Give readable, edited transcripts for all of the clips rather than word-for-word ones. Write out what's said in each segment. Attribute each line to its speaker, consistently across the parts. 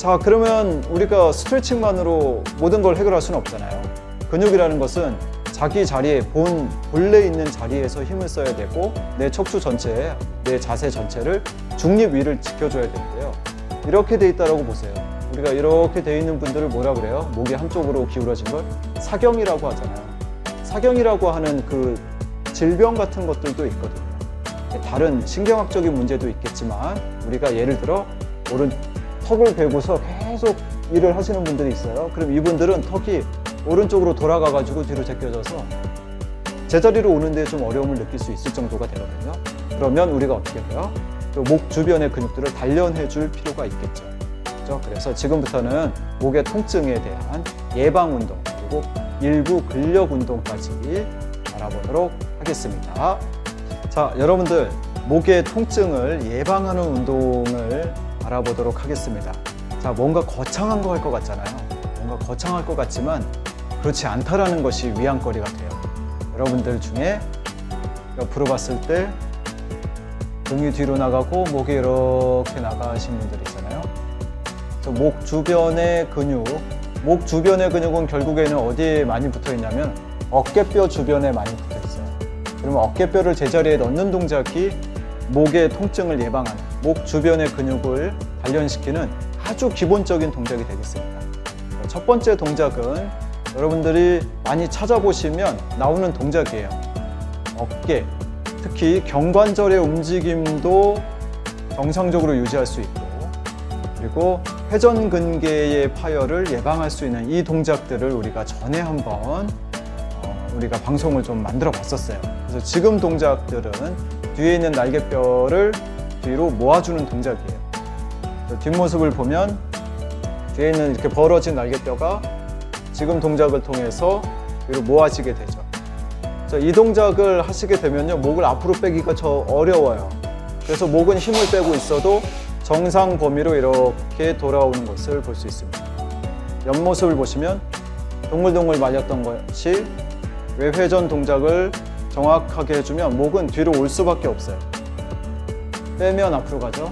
Speaker 1: 자, 그러면 우리가 스트레칭만으로 모든 걸 해결할 수는 없잖아요. 근육이라는 것은 자기 자리에 본래 있는 자리에서 힘을 써야 되고 내 척추 전체, 내 자세 전체를 중립 위를 지켜줘야 되는데요. 이렇게 돼 있다고 보세요. 우리가 이렇게 돼 있는 분들을 뭐라 그래요? 목이 한쪽으로 기울어진 걸 사경이라고 하잖아요. 사경이라고 하는 그 질병 같은 것들도 있거든요. 다른 신경학적인 문제도 있겠지만 우리가 예를 들어 턱을 베고서 계속 일을 하시는 분들이 있어요. 그럼 이분들은 턱이 오른쪽으로 돌아가 가지고 뒤로 제껴져서 제자리로 오는데 좀 어려움을 느낄 수 있을 정도가 되거든요. 그러면 우리가 어떻게 해요? 목 주변의 근육들을 단련해 줄 필요가 있겠죠. 그렇죠? 그래서 지금부터는 목의 통증에 대한 예방 운동 그리고 일부 근력 운동까지 알아보도록 하겠습니다. 자, 여러분들 목의 통증을 예방하는 운동을 알아보도록 하겠습니다. 자, 뭔가 거창한 거 할 것 같잖아요. 뭔가 거창할 것 같지만 그렇지 않다라는 것이 위안거리 같아요. 여러분들 중에 옆으로 봤을 때 등이 뒤로 나가고 목이 이렇게 나가신 분들 있잖아요. 목 주변의 근육, 목 주변의 근육은 결국에는 어디에 많이 붙어 있냐면 어깨뼈 주변에 많이 붙어 있어요. 그러면 어깨뼈를 제자리에 넣는 동작이 목의 통증을 예방하는, 목 주변의 근육을 단련시키는 아주 기본적인 동작이 되겠습니다. 첫 번째 동작은 여러분들이 많이 찾아보시면 나오는 동작이에요. 어깨, 특히 경관절의 움직임도 정상적으로 유지할 수 있고 그리고 회전근개의 파열을 예방할 수 있는 이 동작들을 우리가 전에 한번 우리가 방송을 좀 만들어 봤었어요. 그래서 지금 동작들은 뒤에 있는 날개뼈를 뒤로 모아주는 동작이에요. 뒷모습을 보면 뒤에 있는 이렇게 벌어진 날개뼈가 지금 동작을 통해서 뒤로 모아지게 되죠. 이 동작을 하시게 되면요, 목을 앞으로 빼기가 어려워요. 그래서 목은 힘을 빼고 있어도 정상 범위로 이렇게 돌아오는 것을 볼 수 있습니다. 옆모습을 보시면 동글동글 말렸던 것이 외회전 동작을 정확하게 해주면 목은 뒤로 올 수밖에 없어요. 빼면 앞으로 가죠.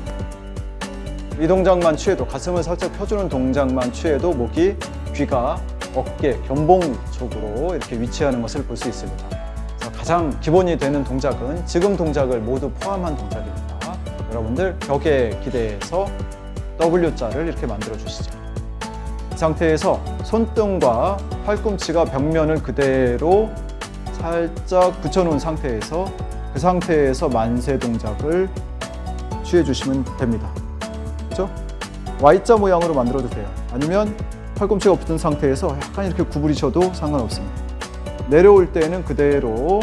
Speaker 1: 이 동작만 취해도, 가슴을 살짝 펴주는 동작만 취해도 목이 귀가 어깨, 견봉 쪽으로 이렇게 위치하는 것을 볼 수 있습니다. 가장 기본이 되는 동작은 지금 동작을 모두 포함한 동작입니다. 여러분들 벽에 기대서 W자를 이렇게 만들어 주시죠. 이 상태에서 손등과 팔꿈치가 벽면을 그대로 살짝 붙여놓은 상태에서 그 상태에서 만세 동작을 취해 주시면 됩니다. 그렇죠? Y자 모양으로 만들어도 돼요. 아니면 팔꿈치가 붙은 상태에서 약간 이렇게 구부리셔도 상관없습니다. 내려올 때는 그대로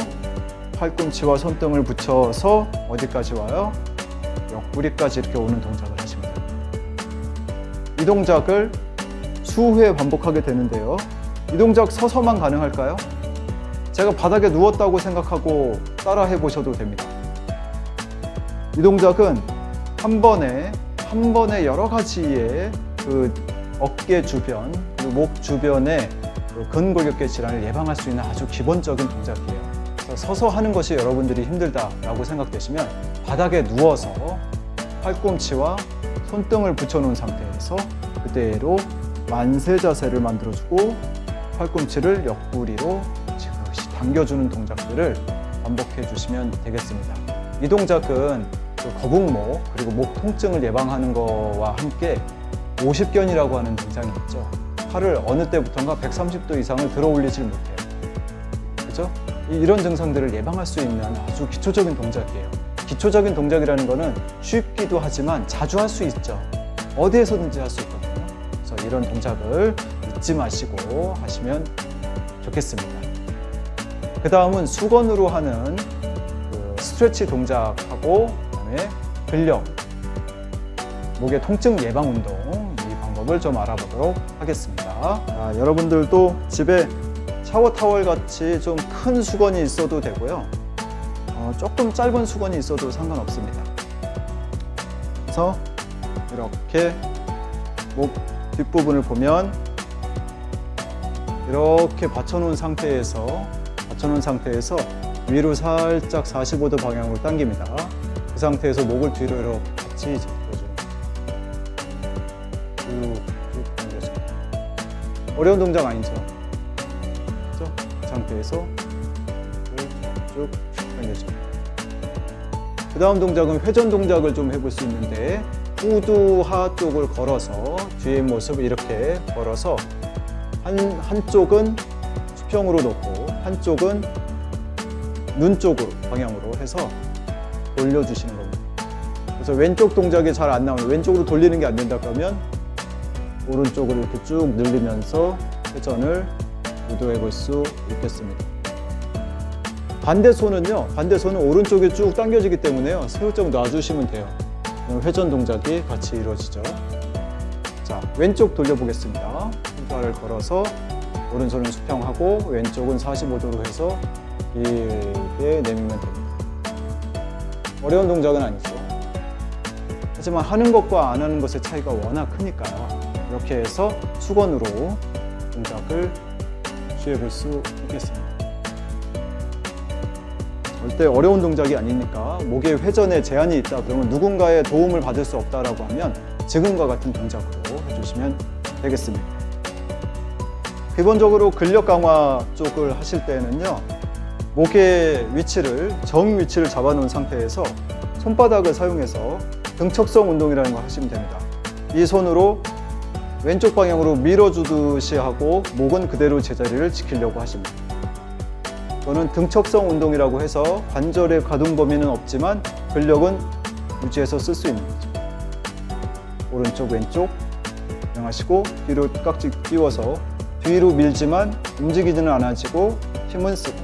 Speaker 1: 팔꿈치와 손등을 붙여서 어디까지 와요? 옆구리까지 이렇게 오는 동작을 하시면 됩니다. 이 동작을 수회 반복하게 되는데요. 이 동작 서서만 가능할까요? 제가 바닥에 누웠다고 생각하고 따라 해보셔도 됩니다. 이 동작은 한 번에 여러 가지의 그 어깨 주변, 그리고 목 주변의 그 근골격계 질환을 예방할 수 있는 아주 기본적인 동작이에요. 그래서 서서 하는 것이 여러분들이 힘들다라고 생각되시면 바닥에 누워서 팔꿈치와 손등을 붙여놓은 상태에서 그대로 만세 자세를 만들어주고 팔꿈치를 옆구리로 지그시 당겨주는 동작들을 반복해 주시면 되겠습니다. 이 동작은 거북목 그리고 목 통증을 예방하는 것과 함께 50견이라고 하는 증상이 있죠. 팔을 어느 때부턴가 130도 이상을 들어 올리질 못해요. 그렇죠? 이런 증상들을 예방할 수 있는 아주 기초적인 동작이에요. 기초적인 동작이라는 거는 쉽기도 하지만 자주 할 수 있죠. 어디에서든지 할 수 있거든요. 그래서 이런 동작을 잊지 마시고 하시면 좋겠습니다. 그 다음은 수건으로 하는 스트레치 동작하고 그다음에 근력, 목의 통증 예방 운동 이 방법을 좀 알아보도록 하겠습니다. 여러분들도 집에 샤워 타월 같이 좀 큰 수건이 있어도 되고요. 조금 짧은 수건이 있어도 상관없습니다. 그래서 이렇게 목 뒷부분을 보면 이렇게 받쳐놓은 상태에서 위로 살짝 45도 방향으로 당깁니다. 그 상태에서 목을 뒤로 이렇게 같이 접어줍니다. 쭉 어려운 동작 아니죠? 그렇죠? 그 상태에서 쭉 당겨줘. 그 다음 동작은 회전 동작을 좀 해볼 수 있는데 후두하 쪽을 걸어서 뒤의 모습을 이렇게 걸어서 한쪽은 수평으로 놓고 한쪽은 눈 쪽으로 방향으로 해서 돌려주시는 겁니다. 그래서 왼쪽 동작이 잘 안 나오면 왼쪽으로 돌리는 게 안 된다 그러면 오른쪽으로 이렇게 쭉 늘리면서 회전을 유도해 볼 수 있겠습니다. 반대 손은요, 반대 손은 오른쪽에 쭉 당겨지기 때문에요, 살짝 놔주시면 돼요. 회전 동작이 같이 이루어지죠. 자, 왼쪽 돌려보겠습니다. 손가락을 걸어서 오른손은 수평하고 왼쪽은 45도로 해서 길게 내밀면 됩니다. 어려운 동작은 아니죠. 하지만 하는 것과 안 하는 것의 차이가 워낙 크니까요. 이렇게 해서 수건으로 동작을 취해볼 수 있겠습니다. 절대 어려운 동작이 아니니까 목의 회전에 제한이 있다 그러면 누군가의 도움을 받을 수 없다라고 하면 지금과 같은 동작으로 해주시면 되겠습니다. 기본적으로 근력 강화 쪽을 하실 때는요, 목의 위치를 정 위치를 잡아놓은 상태에서 손바닥을 사용해서 등척성 운동이라는 걸 하시면 됩니다. 이 손으로 왼쪽 방향으로 밀어주듯이 하고 목은 그대로 제자리를 지키려고 하십니다. 이거는 등척성 운동이라고 해서 관절의 가동 범위는 없지만 근력은 유지해서 쓸 수 있는 거죠. 오른쪽 왼쪽 진행하시고 뒤로 깍지 띄워서 뒤로 밀지만 움직이지는 않아지고 힘은 쓰고,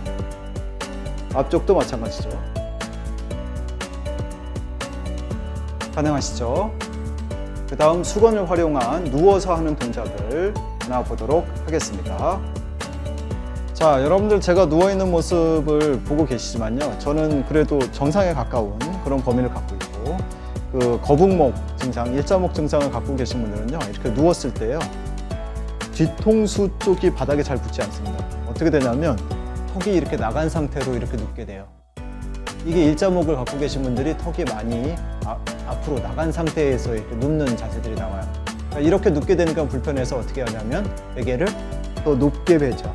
Speaker 1: 앞쪽도 마찬가지죠. 가능하시죠? 그 다음 수건을 활용한 누워서 하는 동작을 하나 보도록 하겠습니다. 자, 여러분들 제가 누워있는 모습을 보고 계시지만요, 저는 그래도 정상에 가까운 그런 범위를 갖고 있고, 그 거북목 증상, 일자목 증상을 갖고 계신 분들은요, 이렇게 누웠을 때요, 뒤통수 쪽이 바닥에 잘 붙지 않습니다. 어떻게 되냐면 턱이 이렇게 나간 상태로 이렇게 눕게 돼요. 이게 일자목을 갖고 계신 분들이 턱이 많이 앞으로 나간 상태에서 이렇게 눕는 자세들이 나와요. 그러니까 이렇게 눕게 되니까 불편해서 어떻게 하냐면 베개를 더 높게 베죠.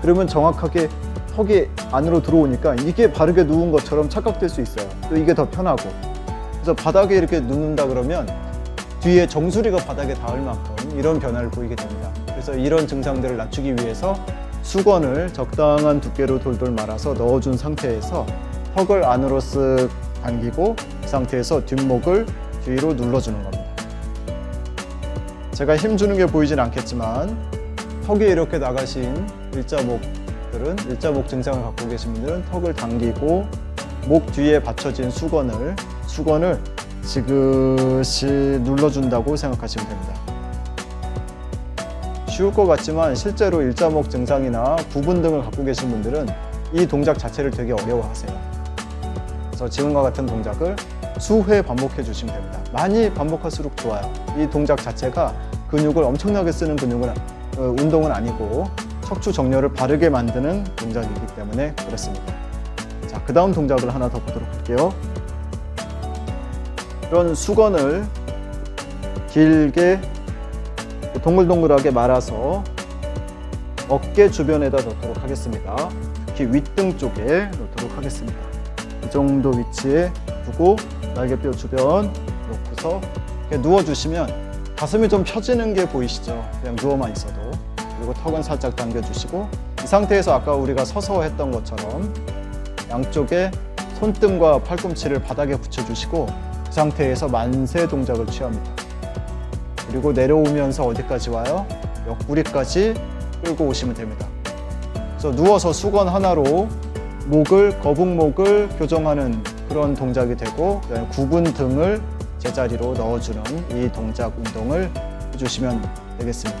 Speaker 1: 그러면 정확하게 턱이 안으로 들어오니까 이게 바르게 누운 것처럼 착각될 수 있어요. 또 이게 더 편하고. 그래서 바닥에 이렇게 눕는다 그러면 뒤에 정수리가 바닥에 닿을 만큼 이런 변화를 보이게 됩니다. 그래서 이런 증상들을 낮추기 위해서 수건을 적당한 두께로 돌돌 말아서 넣어준 상태에서 턱을 안으로 쓱 당기고 그 상태에서 뒷목을 뒤로 눌러주는 겁니다. 제가 힘주는 게 보이진 않겠지만 턱이 이렇게 나가신 일자목 증상을 갖고 계신 분들은 턱을 당기고 목 뒤에 받쳐진 수건을 지그시 눌러준다고 생각하시면 됩니다. 쉬울 것 같지만 실제로 일자목 증상이나 구분 등을 갖고 계신 분들은 이 동작 자체를 되게 어려워하세요. 그래서 지금과 같은 동작을 수회 반복해 주시면 됩니다. 많이 반복할수록 좋아요. 이 동작 자체가 근육을 엄청나게 쓰는 운동은 아니고 척추 정렬을 바르게 만드는 동작이기 때문에 그렇습니다. 자, 그 다음 동작을 하나 더 보도록 할게요. 이런 수건을 길게 동글동글하게 말아서 어깨 주변에다 놓도록 하겠습니다. 특히 윗등 쪽에 놓도록 하겠습니다. 이 정도 위치에 두고 날개뼈 주변 놓고서 이렇게 누워주시면 가슴이 좀 펴지는 게 보이시죠? 그냥 누워만 있어도. 그리고 턱은 살짝 당겨주시고 이 상태에서 아까 우리가 서서 했던 것처럼 양쪽에 손등과 팔꿈치를 바닥에 붙여주시고 그 상태에서 만세 동작을 취합니다. 그리고 내려오면서 어디까지 와요? 옆구리까지 끌고 오시면 됩니다. 그래서 누워서 수건 하나로 거북목을 교정하는 그런 동작이 되고, 그다음에 굽은 등을 제자리로 넣어주는 이 동작 운동을 해주시면 되겠습니다.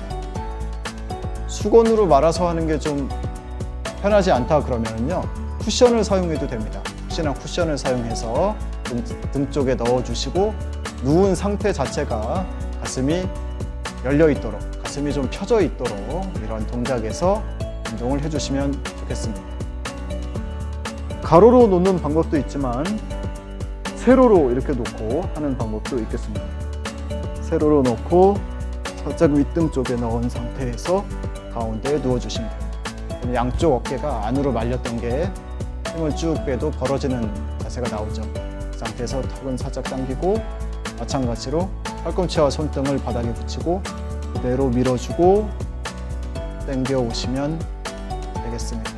Speaker 1: 수건으로 말아서 하는 게 좀 편하지 않다 그러면요, 쿠션을 사용해도 됩니다. 혹시나 쿠션을 사용해서 등 쪽에 넣어주시고 누운 상태 자체가 가슴이 열려 있도록, 가슴이 좀 펴져 있도록 이런 동작에서 운동을 해주시면 좋겠습니다. 가로로 놓는 방법도 있지만 세로로 이렇게 놓고 하는 방법도 있겠습니다. 세로로 놓고 살짝 윗등 쪽에 넣은 상태에서 가운데에 누워주시면 됩니다. 그럼 양쪽 어깨가 안으로 말렸던 게 힘을 쭉 빼도 벌어지는 자세가 나오죠. 그 상태에서 턱은 살짝 당기고 마찬가지로 팔꿈치와 손등을 바닥에 붙이고 그대로 밀어주고 당겨 오시면 되겠습니다.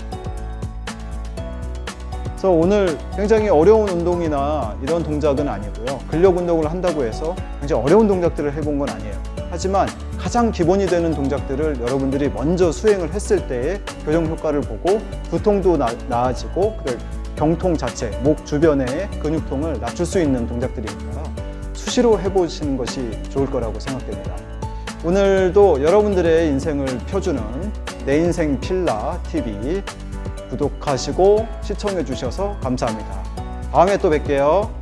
Speaker 1: 그래서 오늘 굉장히 어려운 운동이나 이런 동작은 아니고요. 근력 운동을 한다고 해서 굉장히 어려운 동작들을 해본 건 아니에요. 하지만 가장 기본이 되는 동작들을 여러분들이 먼저 수행을 했을 때의 교정 효과를 보고 두통도 나아지고 경통 자체, 목 주변의 근육통을 낮출 수 있는 동작들이니까 수시로 해보시는 것이 좋을 거라고 생각됩니다. 오늘도 여러분들의 인생을 펴주는 내 인생 필라 TV 구독하시고 시청해 주셔서 감사합니다. 다음에 또 뵐게요.